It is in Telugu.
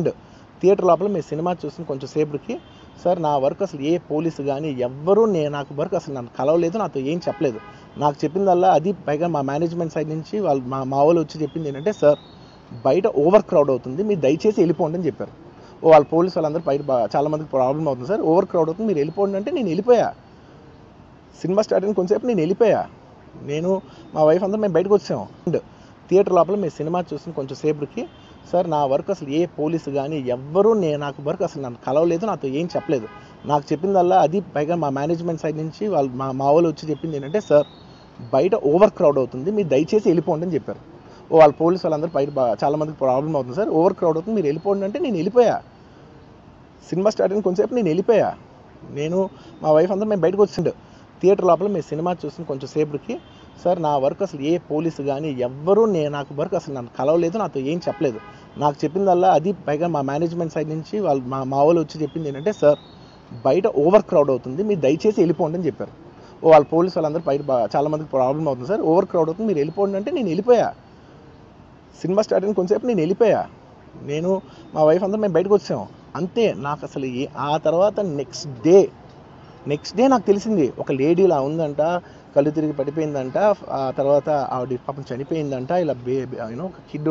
అండ్ థియేటర్ లోపల మీ సినిమా చూసిన కొంచెం సేపటికి సార్ నా వర్క్ అసలు ఏ పోలీసు కానీ ఎవ్వరూ నాకు వర్క్ అసలు నన్ను కలవలేదు, నాతో ఏం చెప్పలేదు. నాకు చెప్పిందల్లా అది పైగా మా మేనేజ్మెంట్ సైడ్ నుంచి వాళ్ళు మా వాళ్ళు వచ్చి చెప్పింది ఏంటంటే, సార్ బయట ఓవర్ క్రౌడ్ అవుతుంది, మీరు దయచేసి వెళ్ళిపోండి అని చెప్పారు. వాళ్ళ పోలీసు వాళ్ళందరూ బయట చాలా మందికి ప్రాబ్లం అవుతుంది సార్, ఓవర్ క్రౌడ్ అవుతుంది, మీరు వెళ్ళిపోండి అంటే నేను వెళ్ళిపోయా. సినిమా స్టార్ట్ అయిన కొంచెంసేపు నేను వెళ్ళిపోయా. నేను మా వైఫ్ అందరూ మేము బయటకు వచ్చాము. అండ్ థియేటర్ లోపల మీ సినిమా చూసిన కొంచెం సేపటికి సార్ నా వర్క్ అసలు ఏ పోలీసు కానీ ఎవ్వరూ నాకు వర్క్ అసలు నన్ను కలవలేదు, నాతో ఏం చెప్పలేదు. నాకు చెప్పిందల్లా అది పైగా మా మేనేజ్మెంట్ సైడ్ నుంచి వాళ్ళు మా వాళ్ళు వచ్చి చెప్పింది ఏంటంటే, సార్ బయట ఓవర్ క్రౌడ్ అవుతుంది, మీరు దయచేసి వెళ్ళిపోండి అని చెప్పారు. వాళ్ళ పోలీసు వాళ్ళందరూ బయట చాలా మందికి ప్రాబ్లం అవుతుంది సార్, ఓవర్ క్రౌడ్ అవుతుంది, మీరు వెళ్ళిపోండి అంటే నేను వెళ్ళిపోయా. సినిమా స్టార్ట్ అయిన కొంచెంసేపు నేను వెళ్ళిపోయా. నేను మా వైఫ్ అందరూ మేము బయటకు వచ్చిండు. థియేటర్ లోపల మీ సినిమా చూసిన కొంచెం సేపటికి సార్ నా వర్క్ అసలు ఏ పోలీసు కానీ ఎవ్వరూ నాకు వర్క్ అసలు నన్ను కలవలేదు, నాతో ఏం చెప్పలేదు. నాకు చెప్పిందల్లా అది పైగా మా మేనేజ్మెంట్ సైడ్ నుంచి వాళ్ళు మా వాళ్ళు వచ్చి చెప్పింది ఏంటంటే, సార్ బయట ఓవర్ క్రౌడ్ అవుతుంది, మీరు దయచేసి వెళ్ళిపోండి అని చెప్పారు. వాళ్ళ పోలీసు వాళ్ళందరూ బయట చాలా మందికి ప్రాబ్లం అవుతుంది సార్, ఓవర్ క్రౌడ్ అవుతుంది, మీరు వెళ్ళిపోండి అంటే నేను వెళ్ళిపోయా. సినిమా స్టార్ట్ అయిన కొంచెంసేపు నేను వెళ్ళిపోయా. నేను మా వైఫ్ అందరూ మేము బయటకు వచ్చాము. అంతే. నాకు అసలు ఆ తర్వాత నెక్స్ట్ డే నాకు తెలిసింది, ఒక లేడీ ఇలా ఉందంట, కళ్ళు తిరిగి పడిపోయిందంట, ఆ తర్వాత ఆవిడ పాపం చనిపోయిందంట, ఇలా ఒక కిడ్